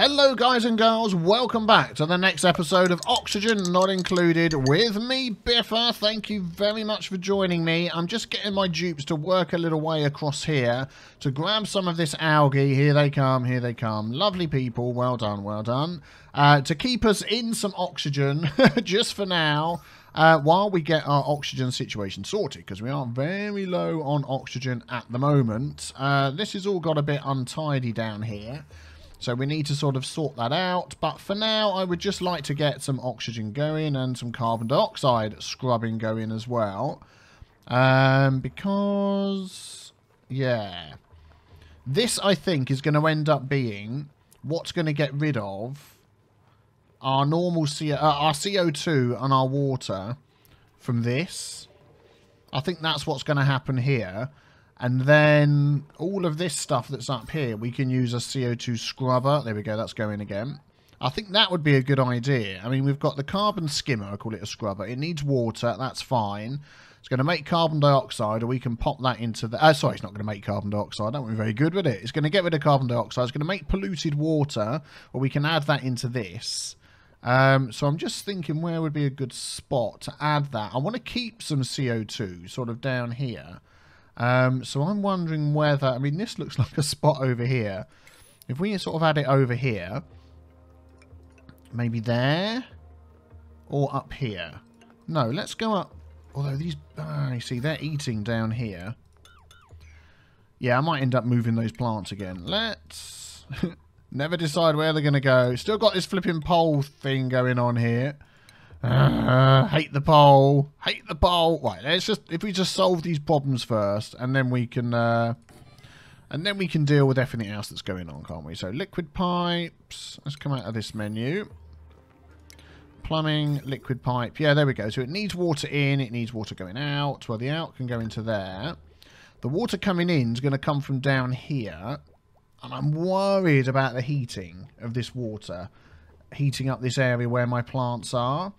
Hello guys and girls, welcome back to the next episode of Oxygen Not Included with me, Biffa. Thank you very much for joining me. I'm just getting my dupes to work a little way across here to grab some of this algae. Here they come, here they come. Lovely people, well done, well done. To keep us in some oxygen, just for now, while we get our oxygen situation sorted, because we are very low on oxygen at the moment. This has all got a bit untidy down here. So we need to sort of sort that out. But for now, I would just like to get some oxygen going and some carbon dioxide scrubbing going as well. Because, yeah. This, I think, is going to end up being what's going to get rid of our normal our CO2 and our water from this. I think that's what's going to happen here. And then all of this stuff that's up here, we can use a CO2 scrubber. There we go, that's going again. I think that would be a good idea. I mean, we've got the carbon skimmer, I call it a scrubber. It needs water, that's fine. It's going to make carbon dioxide, or we can pop that into the... sorry, it's not going to make carbon dioxide. That would be very good with it. It's going to get rid of carbon dioxide. It's going to make polluted water, or we can add that into this. So I'm just thinking where would be a good spot to add that. I want to keep some CO2 sort of down here. So I'm wondering whether... I mean, this looks like a spot over here. If we sort of add it over here, maybe there, or up here. No, let's go up. Although these... you see, they're eating down here. Yeah, I might end up moving those plants again. Let's... Never decide where they're going to go. Still got this flipping pole thing going on here. Hate the pole. Hate the pole. Right, let's just... If we just solve these problems first, and then we can... and then we can deal with everything else that's going on, can't we? So, liquid pipes. Let's come out of this menu. Plumbing, liquid pipe. Yeah, there we go. So, it needs water in. It needs water going out. Well, the out can go into there. The water coming in is going to come from down here. And I'm worried about the heating of this water. Heating up this area where my plants are.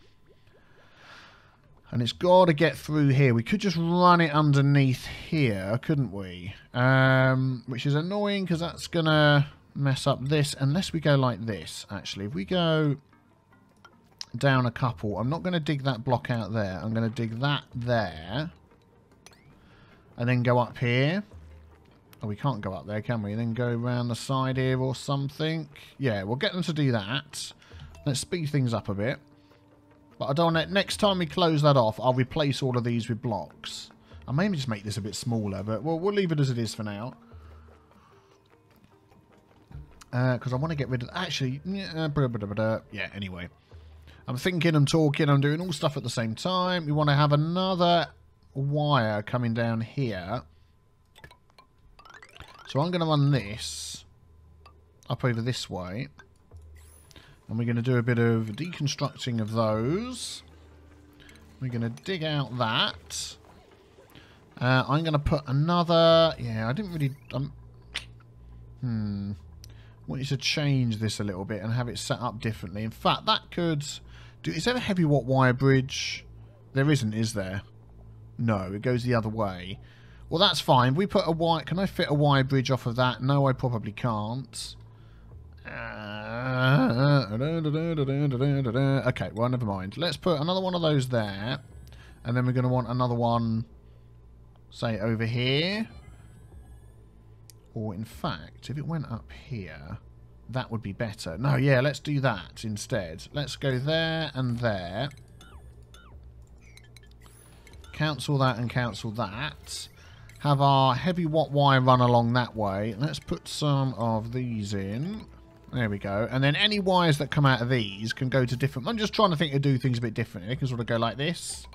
And it's got to get through here. We could just run it underneath here, couldn't we? Which is annoying because that's going to mess up this. Unless we go like this, actually. If we go down a couple. I'm not going to dig that block out there. I'm going to dig that there. And then go up here. Oh, we can't go up there, can we? Then go around the side here or something. Yeah, we'll get them to do that. Let's speed things up a bit. But I don't want to... Next time we close that off, I'll replace all of these with blocks. I may just make this a bit smaller, but we'll leave it as it is for now. Because I want to get rid of... Actually, yeah, anyway. I'm thinking, I'm talking, I'm doing all stuff at the same time. We want to have another wire coming down here. So I'm going to run this up over this way. And we're going to do a bit of deconstructing of those. We're going to dig out that. I'm going to put another... Yeah, I didn't really... I want you to change this a little bit and have it set up differently. In fact, that could... Is there a heavy watt wire bridge? There isn't, is there? No, it goes the other way. Well, that's fine. We put a wire... Can I fit a wire bridge off of that? No, I probably can't. Okay, well, never mind. Let's put another one of those there. And then we're going to want another one, say, over here. Or, in fact, if it went up here, that would be better. No, yeah, let's do that instead. Let's go there and there. Cancel that and cancel that. Have our heavy watt wire run along that way. Let's put some of these in. There we go. And then any wires that come out of these can go to different... I'm just trying to think of do things a bit differently. They can sort of go like this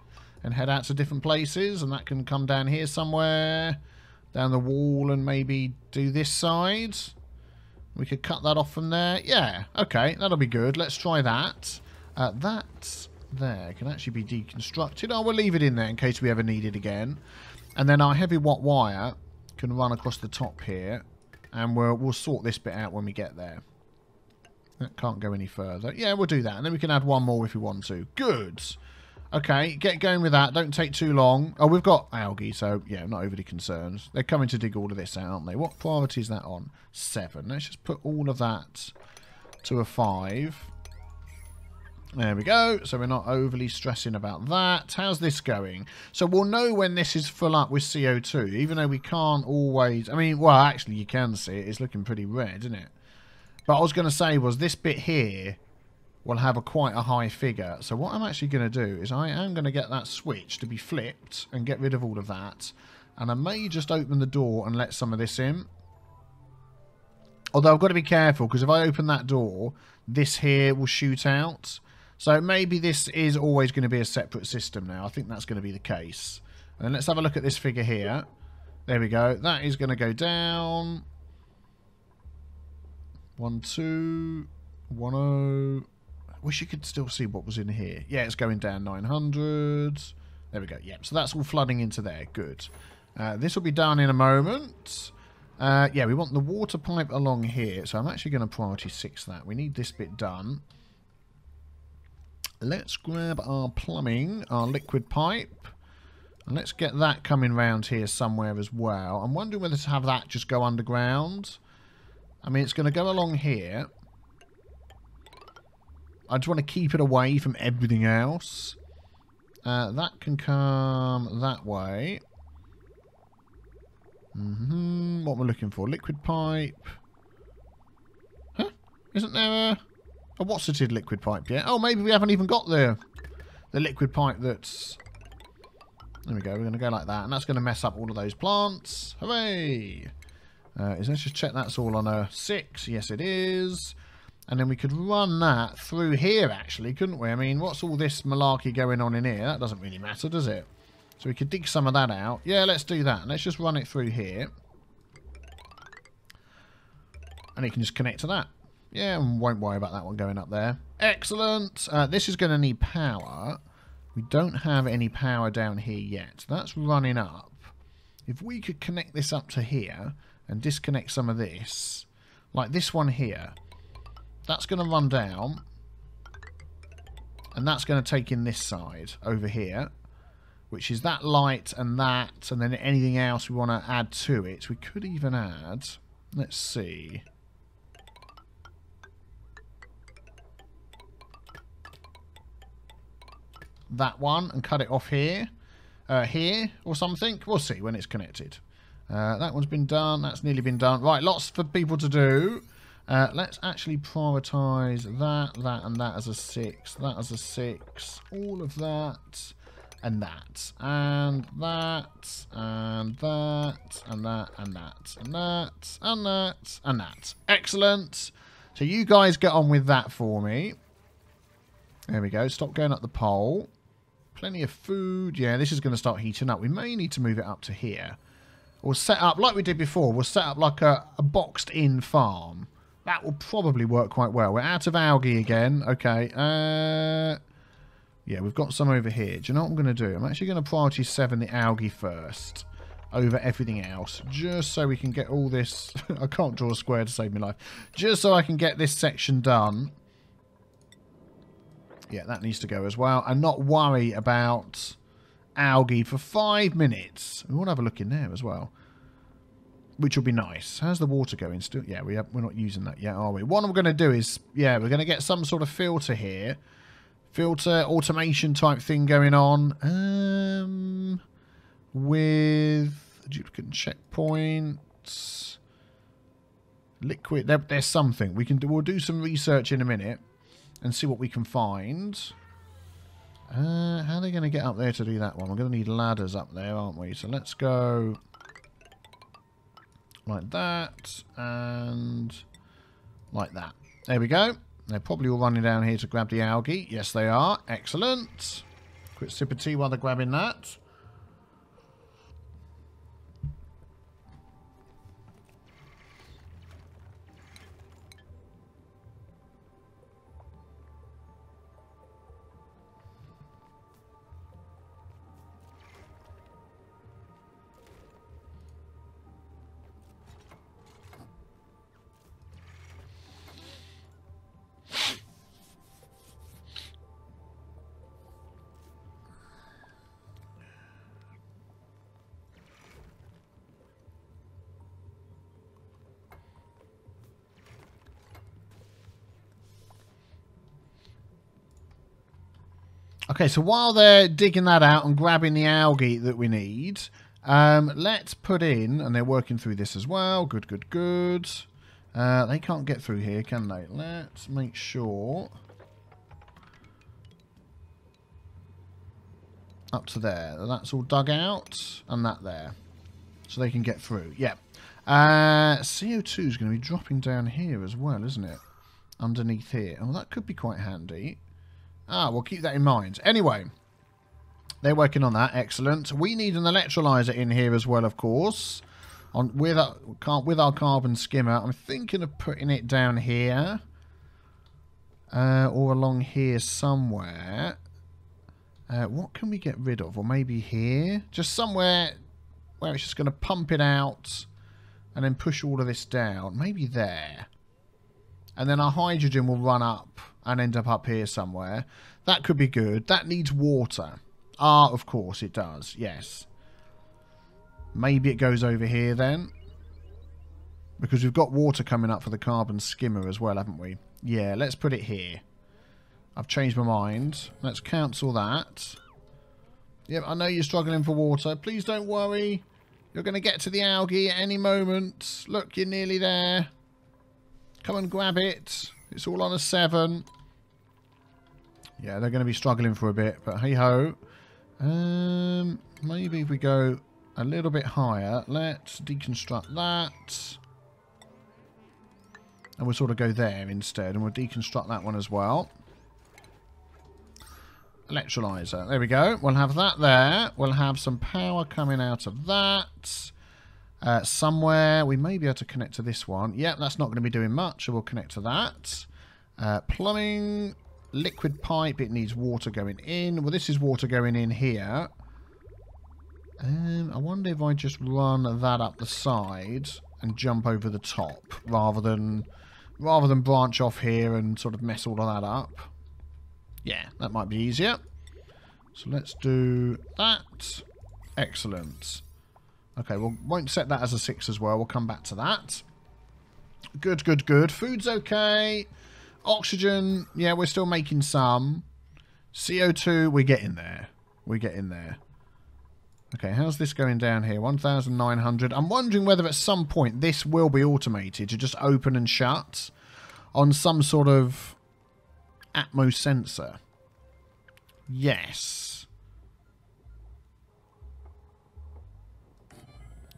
and head out to different places. And that can come down here somewhere, down the wall, and maybe do this side. We could cut that off from there. Yeah, okay, that'll be good. Let's try that. That there can actually be deconstructed. Oh, we'll leave it in there in case we ever need it again. And then our heavy watt wire can run across the top here. And we'll sort this bit out when we get there. That can't go any further. Yeah, we'll do that. And then we can add one more if we want to. Good. Okay, get going with that. Don't take too long. Oh, we've got algae, so yeah, I'm not overly concerned. They're coming to dig all of this out, aren't they? What priority is that on? 7. Let's just put all of that to a 5. There we go. So we're not overly stressing about that. How's this going? So we'll know when this is full up with CO2, even though we can't always... I mean, well, actually, you can see it. It's looking pretty red, isn't it? But I was going to say was this bit here will have quite a high figure. So what I'm actually going to do is I am going to get that switch to be flipped and get rid of all of that. And I may just open the door and let some of this in. Although I've got to be careful, because if I open that door, this here will shoot out. So maybe this is always going to be a separate system now. I think that's going to be the case. And let's have a look at this figure here. There we go. That is going to go down. 1, 2, 1, 0. Wish you could still see what was in here. Yeah, it's going down 900. There we go. Yep, so that's all flooding into there. Good. This will be done in a moment. Yeah, we want the water pipe along here. So I'm actually going to priority 6 that. We need this bit done. Let's grab our plumbing, our liquid pipe. And let's get that coming round here somewhere as well. I'm wondering whether to have that just go underground. I mean, it's going to go along here. I just want to keep it away from everything else. That can come that way. What we're looking for? Liquid pipe. Huh? Isn't there a what's-it liquid pipe yet? Oh, maybe we haven't even got the liquid pipe that's... There we go. We're going to go like that. And that's going to mess up all of those plants. Hooray! Let's just check that's all on a 6. Yes, it is. And then we could run that through here, actually, couldn't we? I mean, what's all this malarkey going on in here? That doesn't really matter, does it? So we could dig some of that out. Yeah, let's do that. Let's just run it through here. And it can just connect to that. Yeah, and won't worry about that one going up there. Excellent. This is going to need power. We don't have any power down here yet. That's running up. If we could connect this up to here and disconnect some of this, like this one here, that's going to run down. And that's going to take in this side over here, which is that light and that, and then anything else we want to add to it. We could even add, let's see... that one and cut it off here or something. We'll see when it's connected. That one's been done. That's nearly been done. Right, lots for people to do. Let's actually prioritize that and that as a 6, that as a 6, all of that and that and that and that and that and that and that and that and that. Excellent. So you guys get on with that for me. There we go. Stop going up the pole. Plenty of food. Yeah, this is going to start heating up. We may need to move it up to here. We'll set up, like we did before, we'll set up like a boxed-in farm. That will probably work quite well. We're out of algae again. Okay. Yeah, we've got some over here. Do you know what I'm going to do? I'm actually going to priority 7 the algae first over everything else. Just so we can get all this... I can't draw a square to save my life. Just so I can get this section done. Yeah, that needs to go as well. And not worry about algae for 5 minutes. We want to have a look in there as well, which will be nice. How's the water going still? Yeah, we're not using that yet, are we? What I'm going to do is, yeah, we're going to get some sort of filter here. Filter automation type thing going on. With duplicate checkpoints. Liquid. There's something. We'll do some research in a minute and see what we can find. How are they going to get up there to do that one? We're going to need ladders up there, aren't we? So let's go like that and like that. There we go. They're probably all running down here to grab the algae. Yes, they are. Excellent. Quick sip of tea while they're grabbing that. Okay, so while they're digging that out and grabbing the algae that we need, let's put in, and they're working through this as well. Good, good, good. They can't get through here, can they? Let's make sure. Up to there. That's all dug out, and that there. So they can get through. Yeah. CO2 is going to be dropping down here as well, isn't it? Underneath here. Oh, that could be quite handy. Ah, we'll keep that in mind. Anyway, they're working on that. Excellent. We need an electrolyzer in here as well, of course. With our carbon skimmer. I'm thinking of putting it down here. Or along here somewhere. What can we get rid of? Or maybe here? Just somewhere where it's just going to pump it out and then push all of this down. Maybe there. And then our hydrogen will run up and end up here somewhere. That could be good. That needs water. Ah, of course it does. Yes. Maybe it goes over here then. Because we've got water coming up for the carbon skimmer as well, haven't we? Yeah, let's put it here. I've changed my mind. Let's cancel that. Yep, I know you're struggling for water. Please don't worry. You're going to get to the algae at any moment. Look, you're nearly there. Come and grab it. It's all on a 7. Yeah, they're going to be struggling for a bit, but hey-ho. Maybe if we go a little bit higher, let's deconstruct that. And we'll sort of go there instead, and we'll deconstruct that one as well. Electrolyzer. There we go. We'll have that there. We'll have some power coming out of that. Somewhere. We may be able to connect to this one. Yep, that's not going to be doing much, so we'll connect to that. Plumbing. Liquid pipe. It needs water going in. Well, this is water going in here. I wonder if I just run that up the side and jump over the top rather than branch off here and sort of mess all of that up. Yeah, that might be easier. So let's do that. Excellent. Okay, we won't set that as a 6 as well. We'll come back to that. Good, good, good. Food's okay. Oxygen, yeah, we're still making some. CO2, we're getting there. We're getting there. Okay, how's this going down here? 1,900. I'm wondering whether at some point this will be automated to just open and shut on some sort of Atmos sensor. Yes.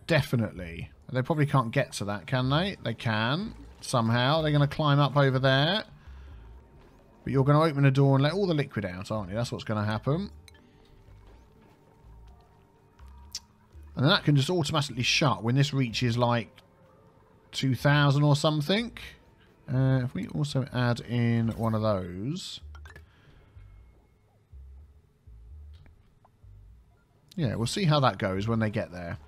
Definitely. They probably can't get to that, can they? They can. Somehow. They're going to climb up over there. But you're going to open a door and let all the liquid out, aren't you? That's what's going to happen. And then that can just automatically shut when this reaches like 2,000 or something. If we also add in one of those. Yeah, we'll see how that goes when they get there.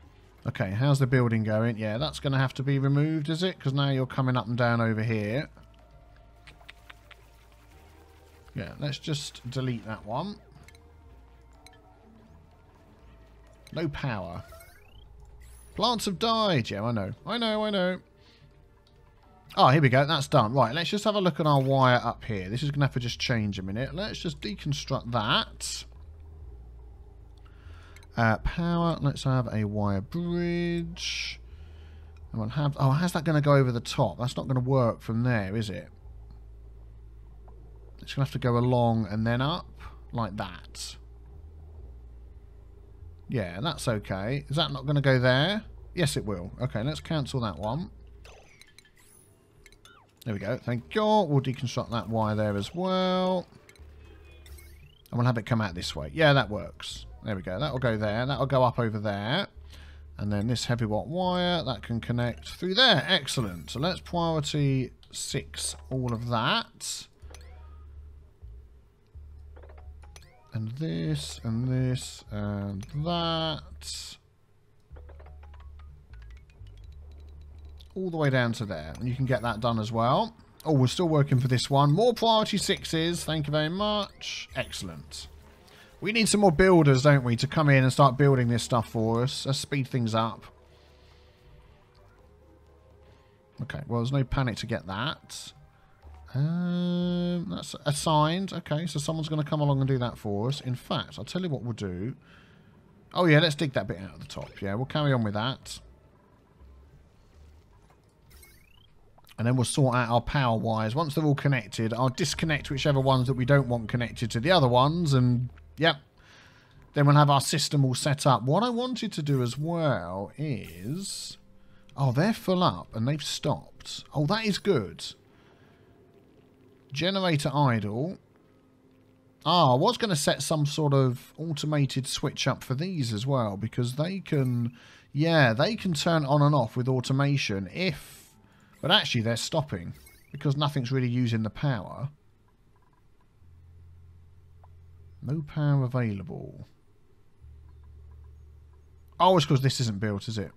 Okay, how's the building going? Yeah, that's going to have to be removed, is it? Because now you're coming up and down over here. Yeah, let's just delete that one. No power. Plants have died. Yeah, I know. I know, I know. Oh, here we go. That's done. Right, let's just have a look at our wire up here. This is going to have to just change a minute. Let's just deconstruct that. Power. Let's have a wire bridge. And we'll have... Oh, how's that going to go over the top? That's not going to work from there, is it? It's going to have to go along and then up. Like that. Yeah, that's okay. Is that not going to go there? Yes, it will. Okay, let's cancel that one. There we go. Thank you. We'll deconstruct that wire there as well. And we'll have it come out this way. Yeah, that works. There we go. That'll go there. That'll go up over there. And then this heavy watt wire, that can connect through there. Excellent. So let's priority 6 all of that. And this, and this, and that. All the way down to there. And you can get that done as well. Oh, we're still working for this one. More priority 6s. Thank you very much. Excellent. We need some more builders, don't we, to come in and start building this stuff for us. Let's speed things up. Okay, well, there's no panic to get that. That's assigned. Okay, so someone's going to come along and do that for us. In fact, I'll tell you what we'll do. Oh, yeah, let's dig that bit out of the top. Yeah, we'll carry on with that. And then we'll sort out our power wires. Once they're all connected, I'll disconnect whichever ones that we don't want connected to the other ones. And, yep. Then we'll have our system all set up. What I wanted to do as well is... Oh, they're full up and they've stopped. Oh, that is good. Generator idle. Ah, I was going to set some sort of automated switch up for these as well. Because they can... Yeah, they can turn on and off with automation if... But actually they're stopping. Because nothing's really using the power. No power available. Oh, it's because this isn't built, is it?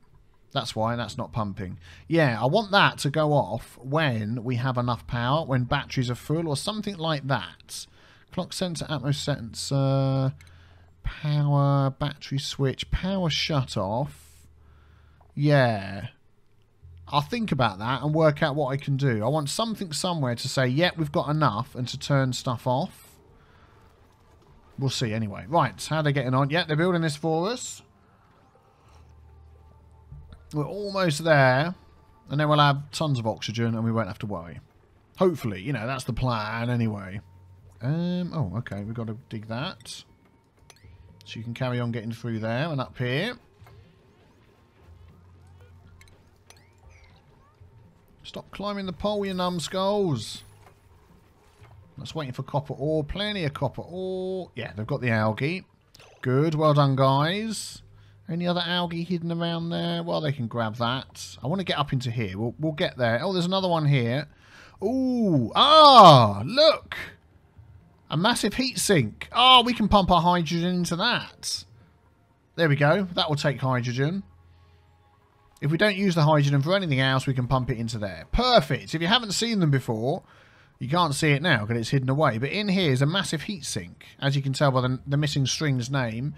That's why, that's not pumping. Yeah, I want that to go off when we have enough power, when batteries are full, or something like that. Clock sensor, atmos sensor, power, battery switch, power shut off. Yeah. I'll think about that and work out what I can do. I want something somewhere to say, yeah, we've got enough, and to turn stuff off. We'll see anyway. Right, how are they getting on? Yeah, they're building this for us. We're almost there, and then we'll have tons of oxygen and we won't have to worry. Hopefully, you know, that's the plan anyway. Oh, okay, we've got to dig that. So you can carry on getting through there and up here. Stop climbing the pole, you numbskulls. That's waiting for copper ore. Plenty of copper ore. Yeah, they've got the algae. Good, well done, guys. Any other algae hidden around there? Well, they can grab that. I want to get up into here. We'll get there. Oh, there's another one here. Ooh. Ah, look. A massive heat sink. Oh, we can pump our hydrogen into that. There we go. That will take hydrogen. If we don't use the hydrogen for anything else, we can pump it into there. Perfect. If you haven't seen them before, you can't see it now because it's hidden away. But in here is a massive heat sink. As you can tell by the missing string's name.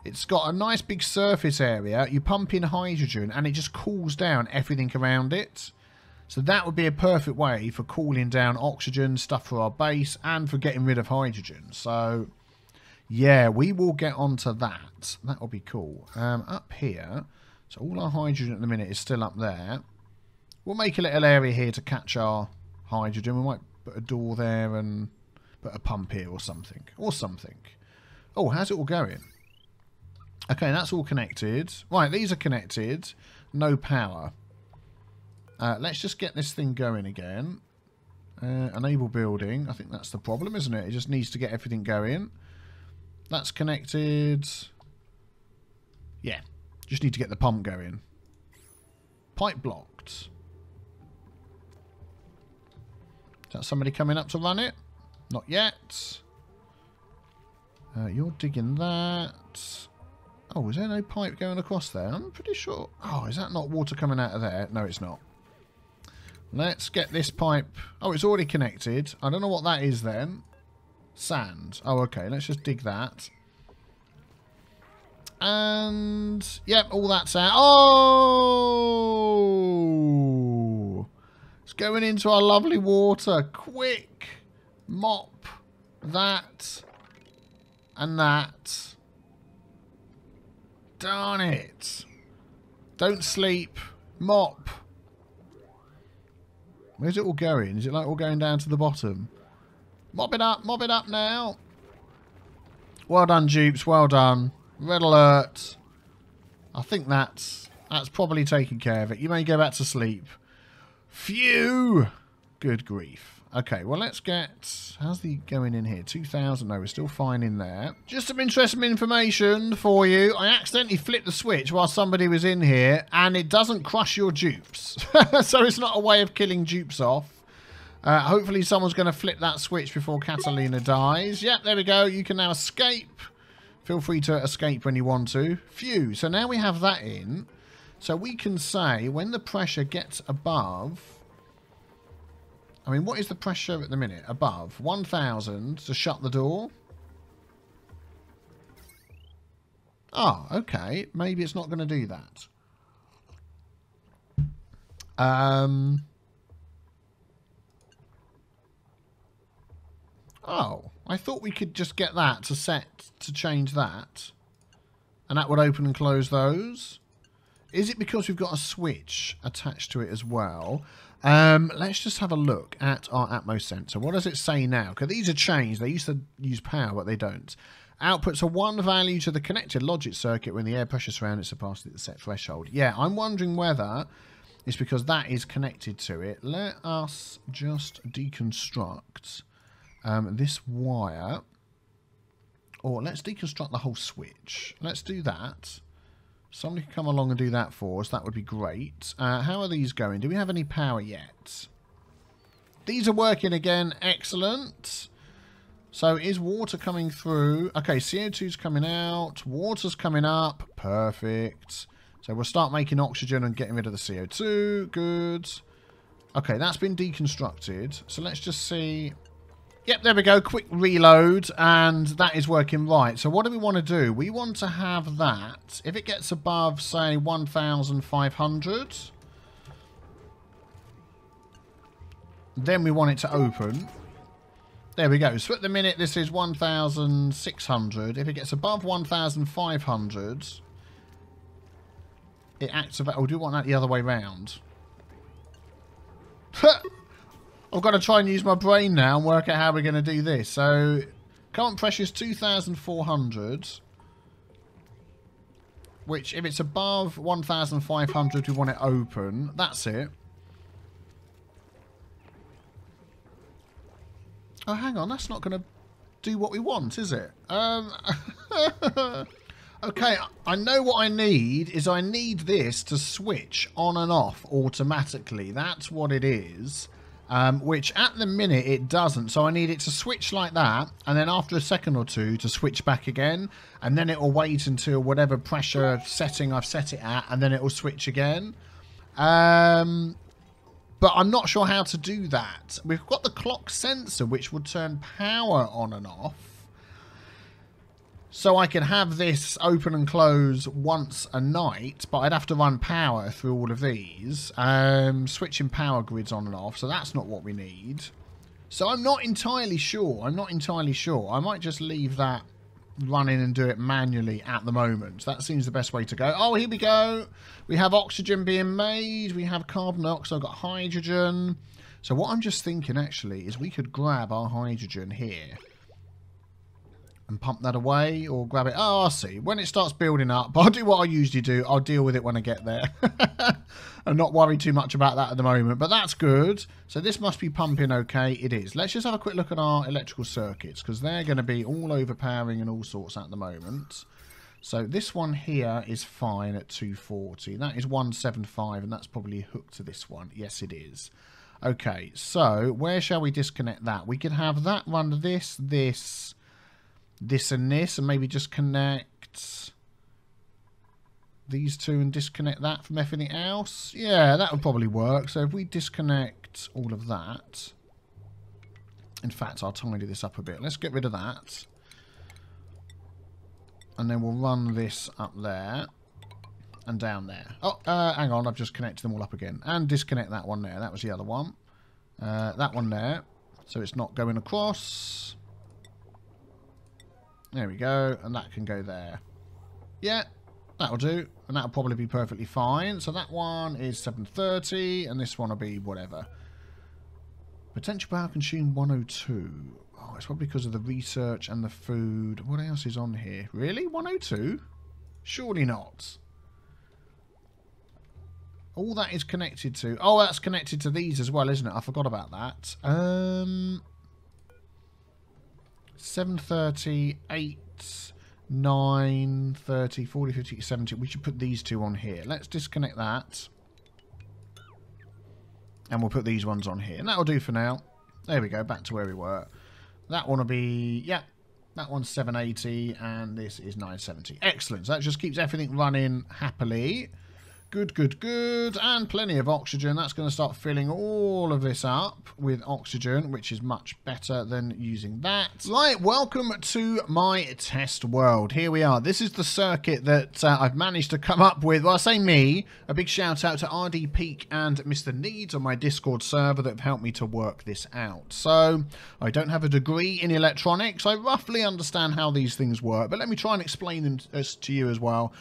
It's got a nice big surface area. You pump in hydrogen and it just cools down everything around it. So that would be a perfect way for cooling down oxygen, stuff for our base, and for getting rid of hydrogen. So, yeah, we will get onto that. That will be cool. Up here, so all our hydrogen at the minute is still up there. We'll make a little area here to catch our hydrogen. We might put a door there and put a pump here or something. Oh, how's it all going? Okay, that's all connected. Right, these are connected. No power. Let's just get this thing going again. Enable building. I think that's the problem, isn't it? It just needs to get everything going. That's connected. Yeah, just need to get the pump going. Pipe blocked. Is that somebody coming up to run it? Not yet. You're digging that. Oh, is there no pipe going across there? I'm pretty sure. Oh, is that not water coming out of there? No, it's not. Let's get this pipe. Oh, it's already connected. I don't know what that is then. Sand. Oh, okay. Let's just dig that. And, yep, all that's out. Oh! It's going into our lovely water. Quick! Mop that and that. Darn it. Don't sleep. Mop. Where's it all going? Is it like all going down to the bottom? Mop it up now. Well done, dupes. Well done. Red alert. I think that's probably taken care of it. You may go back to sleep. Phew. Good grief. Okay, well, let's get... How's the going in here? 2,000. No, we're still fine in there. Just some interesting information for you. I accidentally flipped the switch while somebody was in here, and it doesn't crush your dupes. So it's not a way of killing dupes off. Hopefully someone's going to flip that switch before Catalina dies. Yep, there we go. You can now escape. Feel free to escape when you want to. Phew. So now we have that in. So we can say when the pressure gets above... I mean, what is the pressure at the minute? Above 1,000 to shut the door. Oh, okay. Maybe it's not going to do that. Oh, I thought we could just get that to set to change that. And that would open and close those. Is it because we've got a switch attached to it as well? Let's just have a look at our Atmos sensor. What does it say now? Because these are changed. They used to use power, but they don't. Outputs a 1 value to the connected logic circuit when the air pressure surrounding it surpasses the set threshold. Yeah, I'm wondering whether it's because that is connected to it. Let us just deconstruct this wire. Or let's deconstruct the whole switch. Let's do that. Somebody can come along and do that for us. That would be great. How are these going? Do we have any power yet? These are working again. Excellent. So is water coming through? Okay, CO2's coming out. Water's coming up. Perfect. So we'll start making oxygen and getting rid of the CO2. Good. Okay, that's been deconstructed. So let's just see... Yep, there we go. Quick reload, and that is working right. So what do we want to do? We want to have that. If it gets above, say, 1,500, then we want it to open. There we go. So at the minute, this is 1,600. If it gets above 1,500, it activates. Oh, do we want that the other way round? I've got to try and use my brain now and work out how we're going to do this. So, current pressure is 2,400. Which, if it's above 1,500, we want it open. That's it. Oh, hang on. That's not going to do what we want, is it? Okay, I know what I need is I need this to switch on and off automatically. That's what it is. Which at the minute it doesn't, so I need it to switch like that, and then after a second or two to switch back again, and then it will wait until whatever pressure setting I've set it at, and then it will switch again. But I'm not sure how to do that. We've got the clock sensor which would turn power on and off, so I can have this open and close once a night, but I'd have to run power through all of these. Switching power grids on and off, so that's not what we need. So I'm not entirely sure. I might just leave that running and do it manually at the moment. That seems the best way to go. Oh, here we go. We have oxygen being made. We have carbon dioxide, got hydrogen. So what I'm just thinking, actually, is we could grab our hydrogen here and pump that away, or grab it. Oh, I'll see. When it starts building up, I'll do what I usually do. I'll deal with it when I get there. I'm not worried too much about that at the moment, but that's good. So this must be pumping okay. It is. Let's just have a quick look at our electrical circuits, because they're going to be all overpowering and all sorts at the moment. So this one here is fine at 240. That is 175, and that's probably hooked to this one. Yes, it is. Okay, so where shall we disconnect that? We could have that run this, this, and this, and maybe just connect these two and disconnect that from everything else. Yeah, that would probably work. So if we disconnect all of that, in fact, I'll tidy this up a bit. Let's get rid of that, and then we'll run this up there and down there. Oh, hang on, I've just connected them all up again, and disconnect that one there. That was the other one. That one there, so it's not going across. There we go, and that can go there. Yeah, that'll do, and that'll probably be perfectly fine. So that one is 730, and this one will be whatever. Potential power consumed 102. Oh, it's probably because of the research and the food. What else is on here? Really? 102? Surely not. All that is connected to... Oh, that's connected to these as well, isn't it? I forgot about that. 730, 8, 9, 30, 40, 50, 70. We should put these two on here. Let's disconnect that. And we'll put these ones on here. And that'll do for now. There we go, back to where we were. That one will be... Yeah, that one's 780, and this is 970. Excellent. So that just keeps everything running happily. Good, good, good. And plenty of oxygen. That's going to start filling all of this up with oxygen, which is much better than using that. Right, welcome to my test world. Here we are. This is the circuit that I've managed to come up with. Well, I say me. A big shout out to RD Peak and Mr. Needs on my Discord server that have helped me to work this out. So, I don't have a degree in electronics. I roughly understand how these things work, but let me try and explain them to you as well,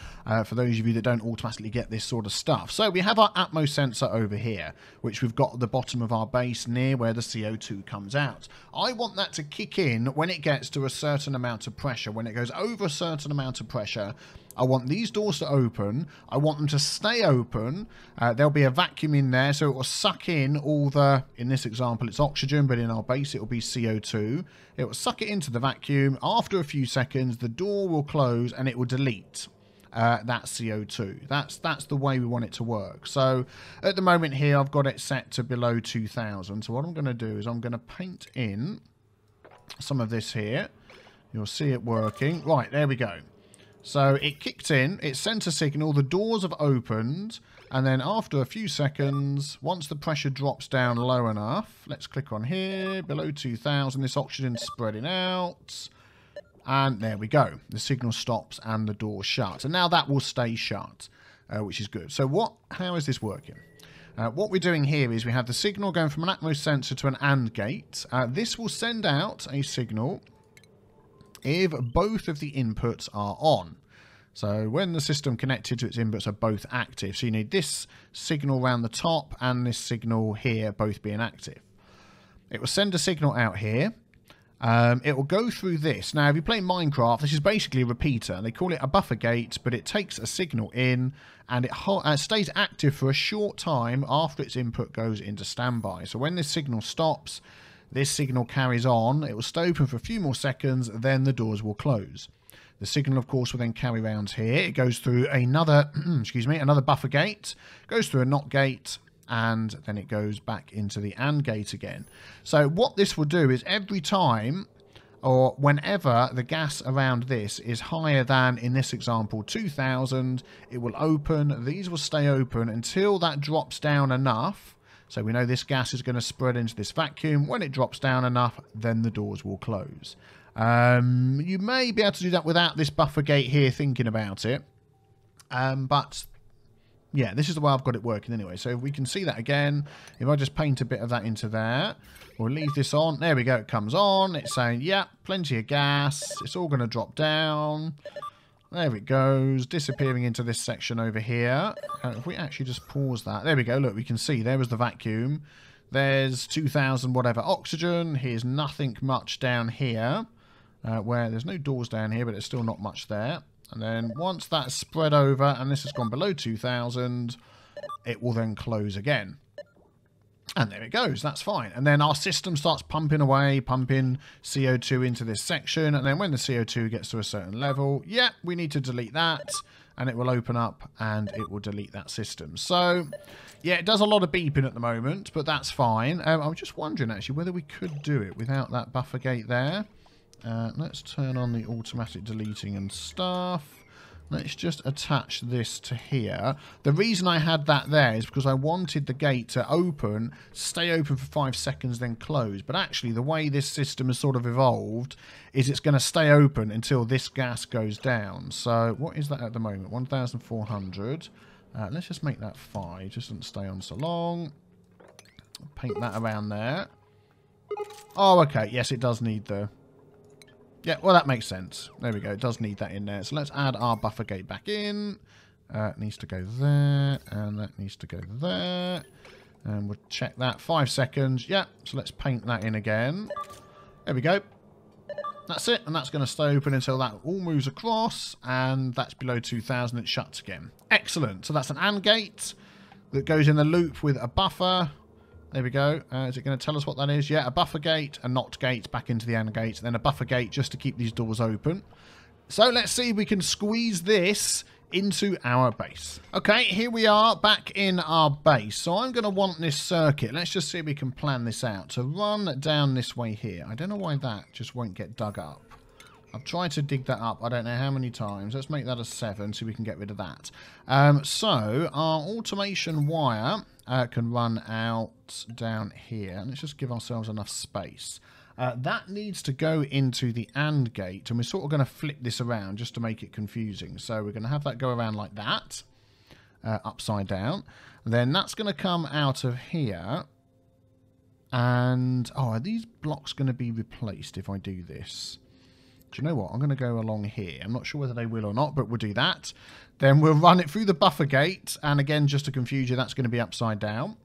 for those of you that don't automatically get this sort of stuff. So we have our Atmos sensor over here, which we've got at the bottom of our base near where the CO2 comes out. I want that to kick in when it gets to a certain amount of pressure. When it goes over a certain amount of pressure, I want these doors to open. I want them to stay open. There'll be a vacuum in there, so it will suck in all the, in this example, it's oxygen, but in our base, it will be CO2. It will suck it into the vacuum. After a few seconds, the door will close and it will delete that CO2. That's the way we want it to work. So at the moment here, I've got it set to below 2000. So what I'm going to do is I'm going to paint in some of this here. You'll see it working. Right, there we go. So it kicked in, it sent a signal, the doors have opened, and then after a few seconds, once the pressure drops down low enough, let's click on here, below 2000, this oxygen's spreading out, and there we go. The signal stops and the door shuts, and now that will stay shut, which is good. So how is this working? What we're doing here is we have the signal going from an Atmos sensor to an AND gate. This will send out a signal if both of the inputs are on. So when the system connected to its inputs are both active. So you need this signal around the top and this signal here both being active. It will send a signal out here. It will go through this. Now, if you play Minecraft, this is basically a repeater. They call it a buffer gate, but it takes a signal in and it stays active for a short time after its input goes into standby. So when this signal stops, this signal carries on. It will stay open for a few more seconds, then the doors will close. The signal, of course, will then carry around here. It goes through another, another buffer gate, goes through a NOT gate, and then it goes back into the AND gate again. So what this will do is every time, or whenever the gas around this is higher than, in this example, 2000, it will open. These will stay open until that drops down enough. So we know this gas is going to spread into this vacuum. When it drops down enough, then the doors will close. You may be able to do that without this buffer gate here thinking about it. But yeah, this is the way I've got it working anyway. So if we can see that again, if I just paint a bit of that into there, we'll leave this on. There we go, it comes on. It's saying, yeah, plenty of gas. It's all going to drop down. There it goes, disappearing into this section over here. If we actually just pause that. There we go, look, we can see there was the vacuum. There's 2000 whatever oxygen. Here's nothing much down here, where there's no doors down here, but there's still not much there. And then once that's spread over and this has gone below 2000, it will then close again. And there it goes, that's fine. And then our system starts pumping away, pumping CO2 into this section. And then when the CO2 gets to a certain level, yeah, we need to delete that. And it will open up and it will delete that system. So, yeah, it does a lot of beeping at the moment, but that's fine. I'm just wondering, actually, whether we could do it without that buffer gate there. Let's turn on the automatic deleting and stuff. Let's just attach this to here. The reason I had that there is because I wanted the gate to open, stay open for 5 seconds, then close. But actually, the way this system has sort of evolved is it's going to stay open until this gas goes down. So what is that at the moment? 1,400. Let's just make that 5. Just doesn't stay on so long. Paint that around there. Oh, okay. Yes, it does need the... Yeah, well, that makes sense. There we go. It does need that in there. So let's add our buffer gate back in. It needs to go there, and that needs to go there. And we'll check that. 5 seconds. Yeah, so let's paint that in again. There we go. That's it, and that's going to stay open until that all moves across, and that's below 2000. It shuts again. Excellent. So that's an AND gate that goes in the loop with a buffer. There we go. Is it going to tell us what that is? Yeah, a buffer gate, a NOT gate back into the AND gate, then a buffer gate just to keep these doors open. So let's see if we can squeeze this into our base. Okay, here we are back in our base. So I'm going to want this circuit. Let's just see if we can plan this out. To run down this way here. I don't know why that just won't get dug up. I've tried to dig that up. I don't know how many times. Let's make that a 7 so we can get rid of that. So our automation wire can run out down here. Let's just give ourselves enough space. That needs to go into the AND gate, and we're sort of going to flip this around just to make it confusing. So we're going to have that go around like that, upside down. Then that's going to come out of here. And, oh, are these blocks going to be replaced if I do this? Do you know what? I'm going to go along here. I'm not sure whether they will or not, but we'll do that. Then we'll run it through the buffer gate. And again, just to confuse you, that's going to be upside down.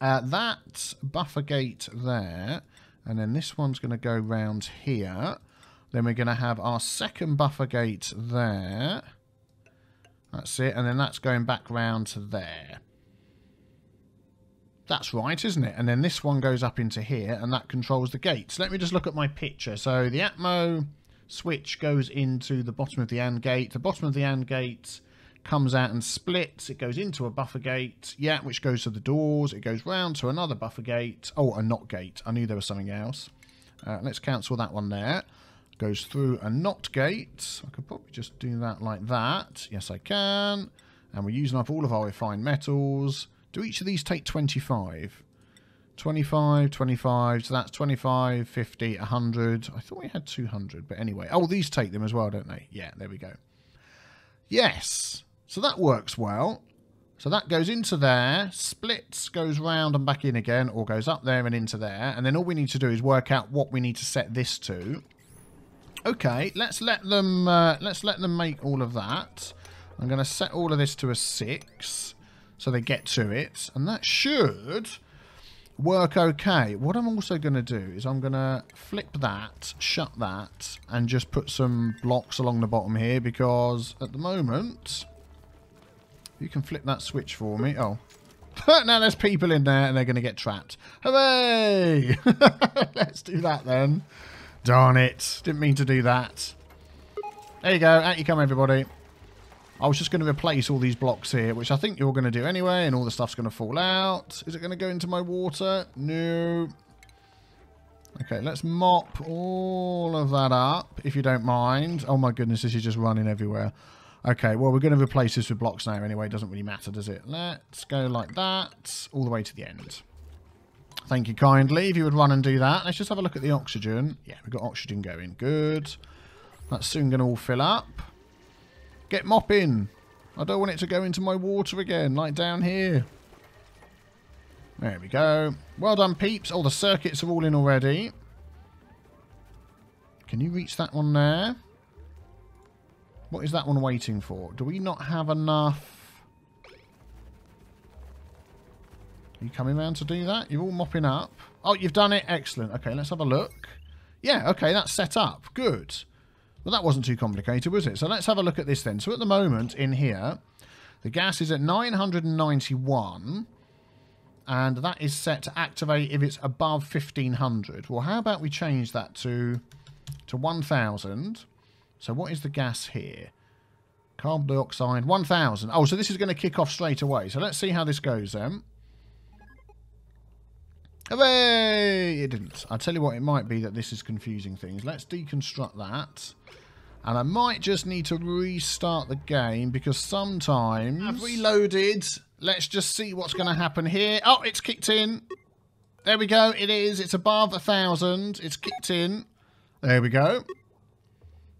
That buffer gate there. And then this one's going to go round here. Then we're going to have our second buffer gate there. That's it. And then that's going back round to there. That's right, isn't it? And then this one goes up into here, and that controls the gates. Let me just look at my picture. So the Atmo switch goes into the bottom of the AND gate. The bottom of the AND gate comes out and splits. It goes into a buffer gate, yeah, which goes to the doors. It goes round to another buffer gate. Oh, a NOT gate. I knew there was something else. Let's cancel that one there. Goes through a NOT gate. I could probably just do that like that. Yes, I can. And we're using up all of our refined metals. Do each of these take 25? 25, 25, so that's 25, 50, 100. I thought we had 200, but anyway. Oh, these take them as well, don't they? Yeah, there we go. Yes, so that works well. So that goes into there, splits, goes round and back in again, or goes up there and into there. And then all we need to do is work out what we need to set this to. Okay, let's let them make all of that. I'm going to set all of this to a 6. So they get to it, and that should work okay. What I'm also going to do is I'm going to flip that, shut that, and just put some blocks along the bottom here, because at the moment, you can flip that switch for me. Oh, now there's people in there, and they're going to get trapped. Hooray! Let's do that then. Darn it. Didn't mean to do that. There you go. Out you come, everybody. I was just going to replace all these blocks here, which I think you're going to do anyway, and all the stuff's going to fall out. Is it going to go into my water? No. Okay, let's mop all of that up, if you don't mind. Oh my goodness, this is just running everywhere. Okay, well, we're going to replace this with blocks now anyway. It doesn't really matter, does it? Let's go like that, all the way to the end. Thank you kindly, if you would run and do that. Let's just have a look at the oxygen. Yeah, we've got oxygen going. Good. That's soon going to all fill up. Get mopping. I don't want it to go into my water again, like down here. There we go. Well done, peeps. Oh, the circuits are all in already. Can you reach that one there? What is that one waiting for? Do we not have enough? Are you coming around to do that? You're all mopping up. Oh, you've done it. Excellent. Okay, let's have a look. Yeah, okay, that's set up. Good. Well, that wasn't too complicated, was it? So let's have a look at this then. So at the moment, in here, the gas is at 991. And that is set to activate if it's above 1500. Well, how about we change that to 1000. So what is the gas here? Carbon dioxide, 1000. Oh, so this is going to kick off straight away. So let's see how this goes then. Hooray! It didn't. I'll tell you what, it might be that this is confusing things. Let's deconstruct that. And I might just need to restart the game because sometimes... I've reloaded. Let's just see what's going to happen here. Oh, it's kicked in. There we go. It is. It's above 1000. It's kicked in. There we go.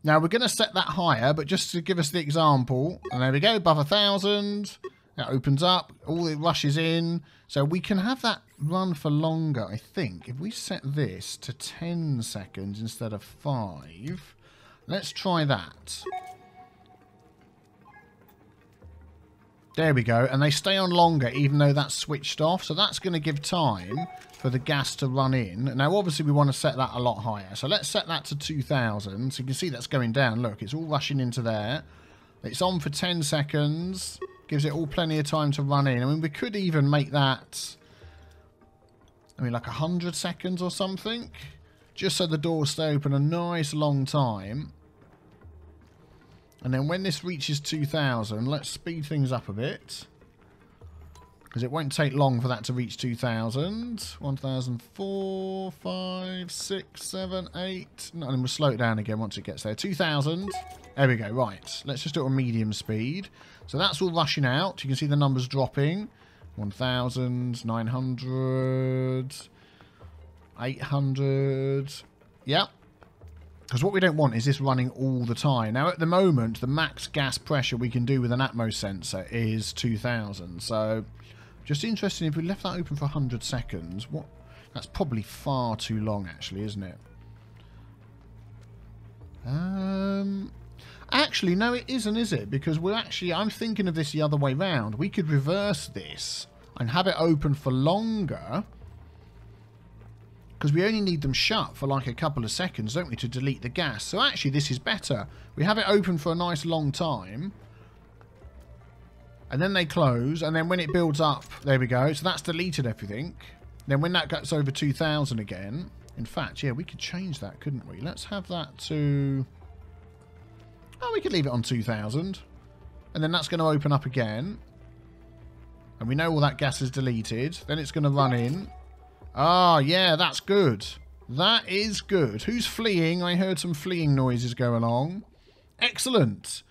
Now, we're going to set that higher, but just to give us the example. And there we go. Above 1000. That opens up. All it rushes in. So we can have that run for longer, I think. If we set this to 10 seconds instead of 5... Let's try that. There we go. And they stay on longer even though that's switched off. So that's going to give time for the gas to run in. Now, obviously, we want to set that a lot higher. So let's set that to 2000. So you can see that's going down. Look, it's all rushing into there. It's on for 10 seconds. Gives it all plenty of time to run in. I mean, we could even make that... I mean, like 100 seconds or something. Just so the doors stay open a nice long time. And then when this reaches 2000, let's speed things up a bit. Because it won't take long for that to reach 2,000. 1,004, 5, 6, 7, 8. No, and then we'll slow it down again once it gets there. 2,000. There we go. Right. Let's just do it on medium speed. So that's all rushing out. You can see the numbers dropping. 1,000, 900, 800. Yep. Because what we don't want is this running all the time. Now, at the moment, the max gas pressure we can do with an Atmos sensor is 2,000. So... just interesting, if we left that open for 100 seconds, what? That's probably far too long, actually, isn't it? Actually, no, it isn't, is it? Because we're actually, I'm thinking of this the other way round. We could reverse this and have it open for longer. Because we only need them shut for like a couple of seconds, don't we, to delete the gas. So actually, this is better. We have it open for a nice long time. And then they close, and then when it builds up, there we go. So that's deleted everything. Then when that gets over 2,000 again, in fact, yeah, we could change that, couldn't we? Let's have that to... oh, we could leave it on 2,000. And then that's going to open up again. And we know all that gas is deleted. Then it's going to run in. Ah, yeah, that's good. That is good. Who's fleeing? I heard some fleeing noises go along. Excellent.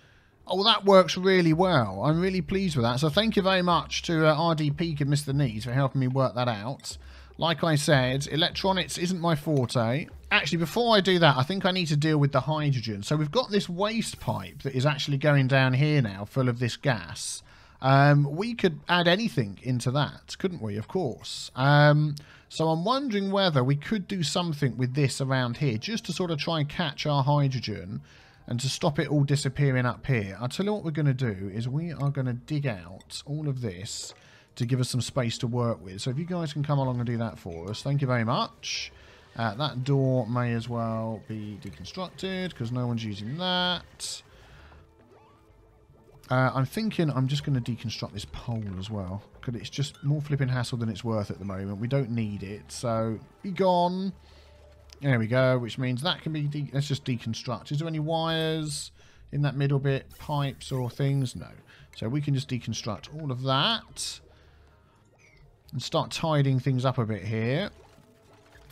Oh, that works really well. I'm really pleased with that. So thank you very much to RD Peak and Mr. Neat for helping me work that out. Like I said, electronics isn't my forte. Actually, before I do that, I think I need to deal with the hydrogen. So we've got this waste pipe that is actually going down here now, full of this gas. We could add anything into that, couldn't we? Of course. So I'm wondering whether we could do something with this around here, just to sort of try and catch our hydrogen and to stop it all disappearing up here. I'll tell you what we're going to do is we are going to dig out all of this to give us some space to work with. So if you guys can come along and do that for us, thank you very much. That door may as well be deconstructed because no one's using that. I'm thinking I'm just going to deconstruct this pole as well, because it's just more flipping hassle than it's worth at the moment. We don't need it, so be gone. There we go, which means that can be... let's just deconstruct. Is there any wires in that middle bit? Pipes or things? No. So we can just deconstruct all of that and start tidying things up a bit here.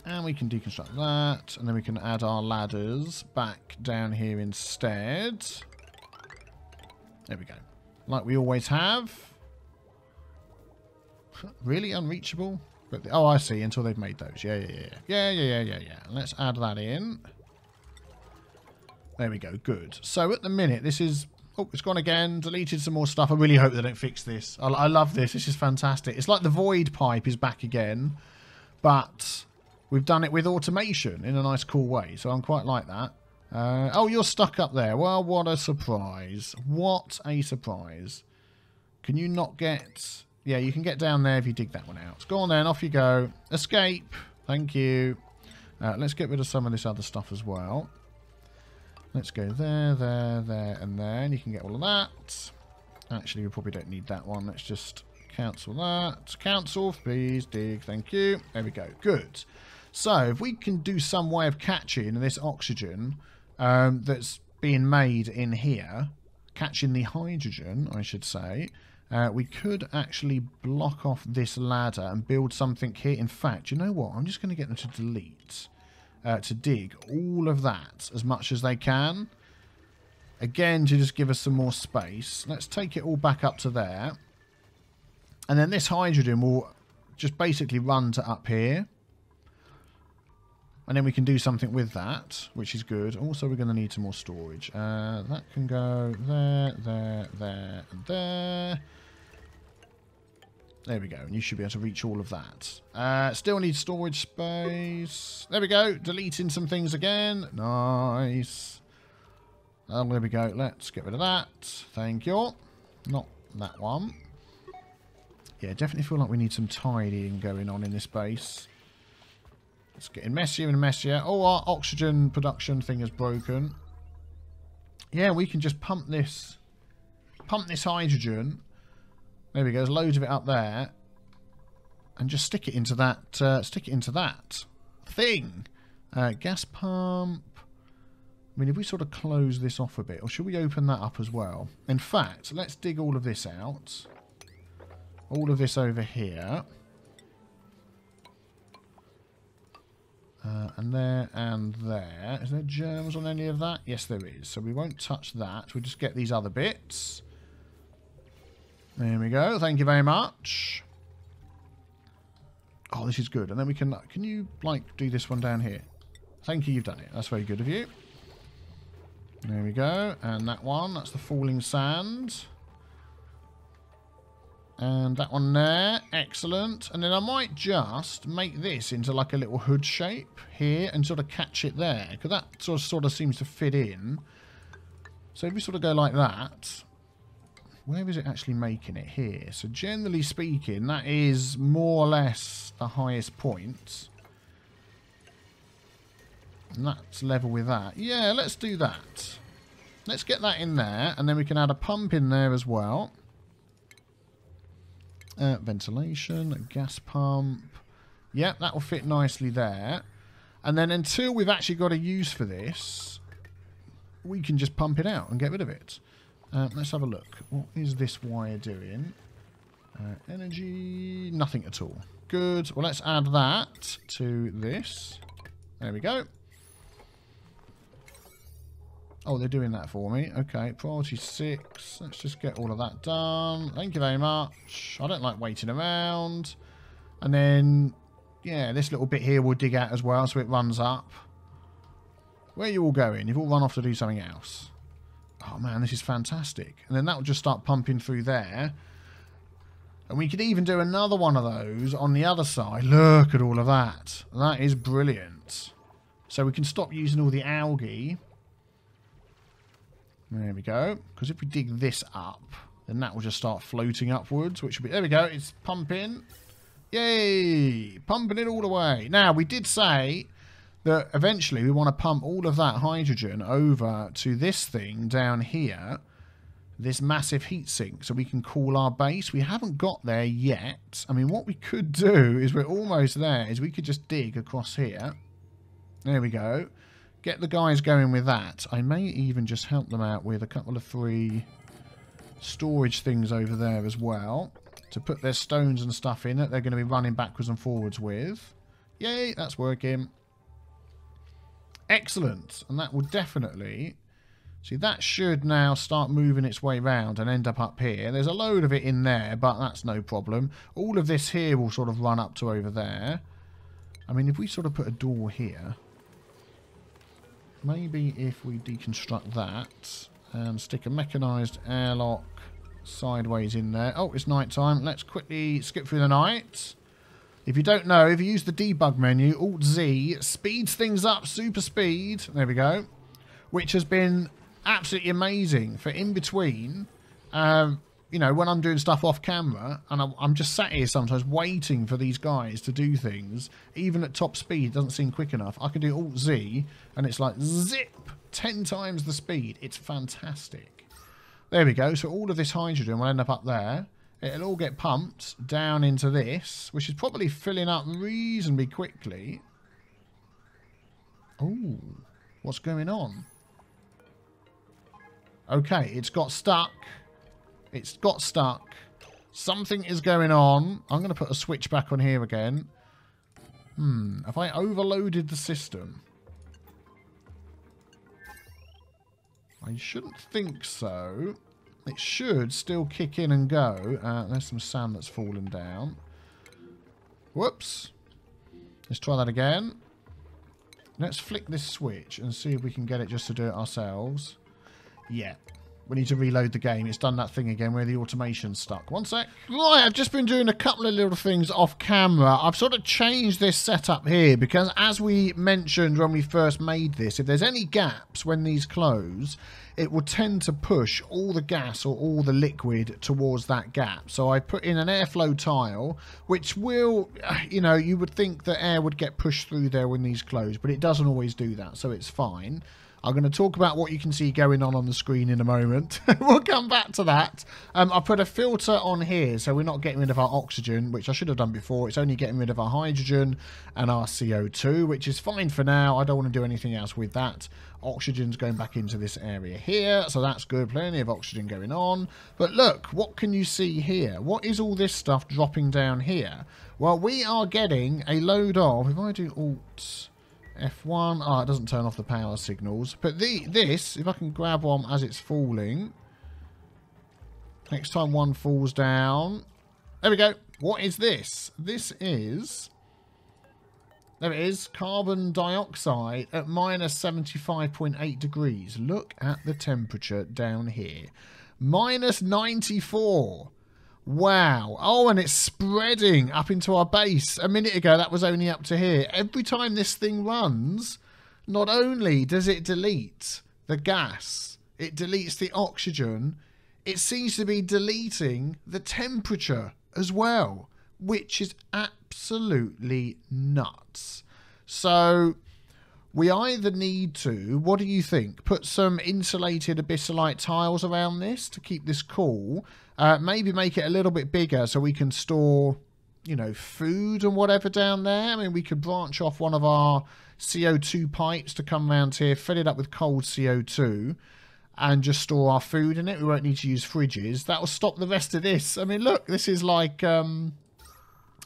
And we can deconstruct that, and then we can add our ladders back down here instead. There we go. Like we always have. Really unreachable? But oh, I see. Until they've made those. Yeah. Let's add that in. There we go. Good. So at the minute, this is... oh, it's gone again. Deleted some more stuff. I really hope they don't fix this. I love this. This is fantastic. It's like the void pipe is back again. But we've done it with automation in a nice, cool way. So I'm quite like that. Oh, you're stuck up there. Well, what a surprise. What a surprise. Can you not get... yeah, you can get down there if you dig that one out. Go on then, off you go. Escape. Thank you. Let's get rid of some of this other stuff as well. Let's go there, and there. And you can get all of that. Actually, we probably don't need that one. Let's just cancel that. Cancel, please. Dig. Thank you. There we go. Good. So, if we can do some way of catching this oxygen that's being made in here, catching the hydrogen, I should say, we could actually block off this ladder and build something here. In fact, you know what? I'm just going to get them to delete, to dig all of that as much as they can. Again, to just give us some more space. Let's take it all back up to there. And then this hydrogen will just basically run to up here. And then we can do something with that, which is good. Also, we're going to need some more storage. That can go there, there, and there. There we go. And you should be able to reach all of that. Still need storage space. There we go. Deleting some things again. Nice. Oh, there we go. Let's get rid of that. Thank you. Not that one. Yeah, definitely feel like we need some tidying going on in this base. It's getting messier and messier. Oh, our oxygen production thing is broken. Yeah, we can just pump this hydrogen. There we go. There's loads of it up there, and just stick it into that thing. Gas pump. I mean, if we sort of close this off a bit, or should we open that up as well? In fact, let's dig all of this out. all of this over here. And there and there. Is there germs on any of that? Yes, there is. So we won't touch that. We'll just get these other bits. There we go. Thank you very much. Oh, this is good. And then we can... Can you, like, do this one down here? Thank you, you've done it. That's very good of you. There we go. And that one, that's the falling sand. And that one there. Excellent. And then I might just make this into like a little hood shape here and sort of catch it there. Because that sort of seems to fit in. So if we sort of go like that... Where is it actually making it? Here. So generally speaking, that is more or less the highest point. And that's level with that. Yeah, let's do that. Let's get that in there. And then we can add a pump in there as well. Ventilation, a gas pump. Yep, that will fit nicely there. And then until we've actually got a use for this, we can just pump it out and get rid of it. Let's have a look. What is this wire doing? Energy, nothing at all. Good. Well, let's add that to this. There we go. Oh, they're doing that for me. Okay, priority 6. Let's just get all of that done. Thank you very much. I don't like waiting around. And then, yeah, this little bit here we'll dig out as well so it runs up. Where are you all going? You've all run off to do something else. Oh, man, this is fantastic. And then that will just start pumping through there. And we could even do another one of those on the other side. Look at all of that. That is brilliant. So we can stop using all the algae. There we go. Because if we dig this up, then that will just start floating upwards, which will be... There we go. It's pumping. Yay! Pumping it all the way. Now, we did say that eventually we want to pump all of that hydrogen over to this thing down here, this massive heat sink, so we can cool our base. We haven't got there yet. I mean, what we could do is we're almost there, is we could just dig across here. There we go. Get the guys going with that. I may even just help them out with a couple of 3 storage things over there as well to put their stones and stuff in that they're going to be running backwards and forwards with. Yay, that's working. Excellent. And that will definitely... See, that should now start moving its way round and end up here. There's a load of it in there, but that's no problem. All of this here will sort of run up to over there. I mean, if we sort of put a door here... Maybe if we deconstruct that and stick a mechanised airlock sideways in there. Oh, it's night time. Let's quickly skip through the night. If you don't know, if you use the debug menu, Alt-Z speeds things up, super speed. There we go. Which has been absolutely amazing for in between. You know, when I'm doing stuff off camera and I'm just sat here sometimes waiting for these guys to do things, even at top speed, it doesn't seem quick enough. I can do Alt-Z and it's like zip, 10 times the speed. It's fantastic. There we go. So all of this hydrogen will end up there. It'll all get pumped down into this, which is probably filling up reasonably quickly. Oh, what's going on? Okay, it's got stuck. It's got stuck. Something is going on. I'm going to put a switch back on here again. Have I overloaded the system? I shouldn't think so. It should still kick in and go. There's some sand that's fallen down. Whoops. Let's try that again. Let's flick this switch and see if we can get it just to do it ourselves. Yeah. We need to reload the game. It's done that thing again where the automation's stuck. One sec. Right, I've just been doing a couple of little things off camera. I've sort of changed this setup here because as we mentioned when we first made this, if there's any gaps when these close, it will tend to push all the gas or all the liquid towards that gap. So I put in an airflow tile, which will, you know, you would think that air would get pushed through there when these close, but it doesn't always do that, so it's fine. I'm going to talk about what you can see going on the screen in a moment. We'll come back to that. I put a filter on here, so we're not getting rid of our oxygen, which I should have done before. It's only getting rid of our hydrogen and our CO2, which is fine for now. I don't want to do anything else with that. Oxygen's going back into this area here, so that's good. Plenty of oxygen going on. But look, what can you see here? What is all this stuff dropping down here? Well, we are getting a load of... If I do Alt... F1. Oh, it doesn't turn off the power signals. But this, if I can grab one as it's falling. Next time one falls down. There we go. What is this? This is... There it is. Carbon dioxide at minus 75.8 degrees. Look at the temperature down here. Minus 94. Wow. Oh, and it's spreading up into our base. A minute ago, that was only up to here. Every time this thing runs, not only does it delete the gas, it deletes the oxygen, it seems to be deleting the temperature as well, which is absolutely nuts. So... we either need to, what do you think, put some insulated abyssalite tiles around this to keep this cool. Maybe make it a little bit bigger so we can store, you know, food and whatever down there. I mean, we could branch off one of our CO2 pipes to come around here, fill it up with cold CO2 and just store our food in it. We won't need to use fridges. That will stop the rest of this. I mean, look, this is like, yeah,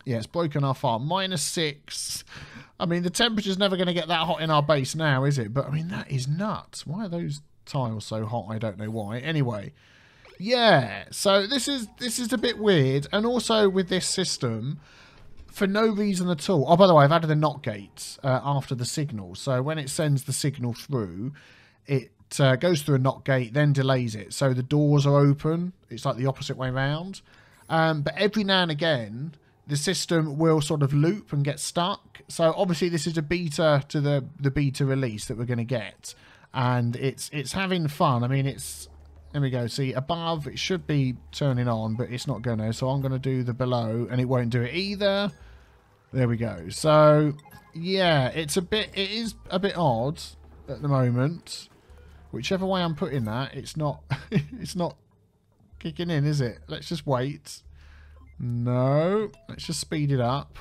it's broken our farm. -6. I mean, the temperature's never going to get that hot in our base now, is it? But, I mean, that is nuts. Why are those tiles so hot? I don't know why. Anyway, yeah. So, this is a bit weird. And also, with this system, for no reason at all... Oh, by the way, I've added the NOT gates after the signal. So, when it sends the signal through, it goes through a NOT gate, then delays it. So, the doors are open. It's like the opposite way around. But every now and again... the system will sort of loop and get stuck. So obviously this is a beta to the beta release that we're going to get. And it's having fun. I mean, it's... there we go. See, above, it should be turning on, but it's not going to. So I'm going to do the below, and it won't do it either. There we go. So, yeah, it is a bit odd at the moment. Whichever way I'm putting that, it's not, it's not kicking in, is it? Let's just wait. No, let's just speed it up.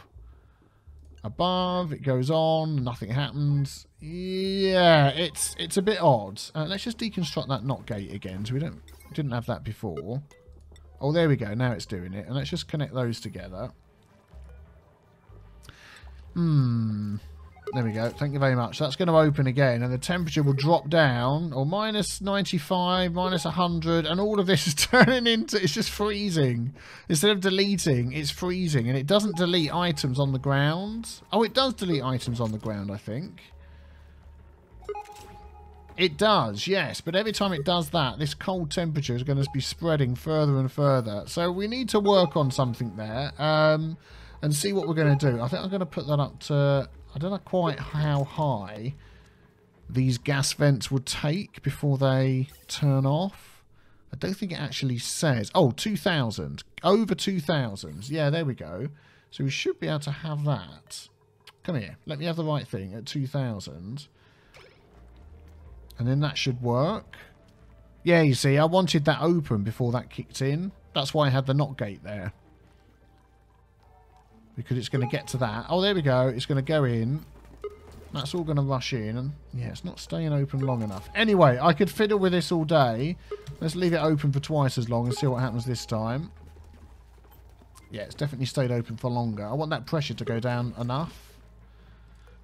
Above, it goes on, nothing happens. Yeah, it's a bit odd. Let's just deconstruct that NOT gate again, so we didn't have that before. Oh, there we go. Now it's doing it, and let's just connect those together. There we go. Thank you very much. That's going to open again, and the temperature will drop down, or minus 95, minus 100, and all of this is turning into... it's just freezing. Instead of deleting, it's freezing, and it doesn't delete items on the ground. Oh, it does delete items on the ground, I think. It does, yes, but every time it does that, this cold temperature is going to be spreading further and further. So we need to work on something there, and see what we're going to do. I think I'm going to put that up to... I don't know quite how high these gas vents would take before they turn off. I don't think it actually says. Oh, 2,000. Over 2,000. Yeah, there we go. So we should be able to have that. Come here. Let me have the right thing at 2,000. And then that should work. Yeah, you see, I wanted that open before that kicked in. That's why I had the NOT gate there. Because it's going to get to that. Oh, there we go. It's going to go in. That's all going to rush in. And yeah, it's not staying open long enough. Anyway, I could fiddle with this all day. Let's leave it open for twice as long and see what happens this time. Yeah, it's definitely stayed open for longer. I want that pressure to go down enough.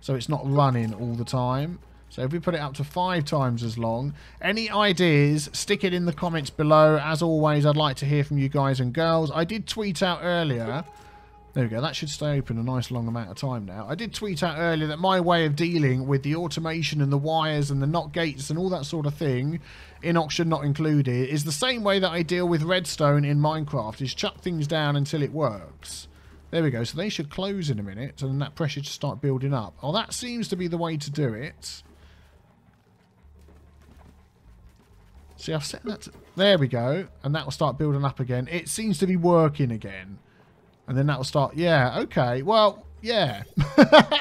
So it's not running all the time. So if we put it up to 5 times as long. Any ideas, stick it in the comments below. As always, I'd like to hear from you guys and girls. I did tweet out earlier... There we go. That should stay open a nice long amount of time now. I did tweet out earlier that my way of dealing with the automation and the wires and the NOT gates and all that sort of thing, in Oxygen Not Included, is the same way that I deal with redstone in Minecraft, is chuck things down until it works. There we go. So they should close in a minute and that pressure should start building up. Oh, that seems to be the way to do it. See, I've set that to... There we go. And that will start building up again. It seems to be working again. And then that will start... Yeah, okay. Well, Yeah,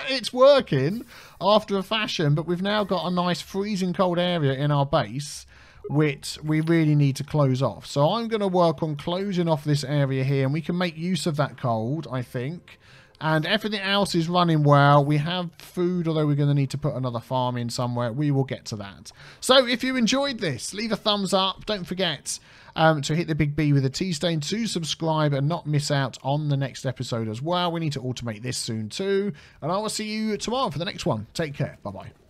it's working after a fashion, but we've now got a nice freezing cold area in our base, which we really need to close off. So I'm going to work on closing off this area here, and we can make use of that cold, I think. And everything else is running well. We have food, although we're going to need to put another farm in somewhere. We will get to that. So if you enjoyed this, leave a thumbs up. Don't forget to hit the big B with a T-Stain to subscribe and not miss out on the next episode as well. We need to automate this soon too. And I will see you tomorrow for the next one. Take care. Bye-bye.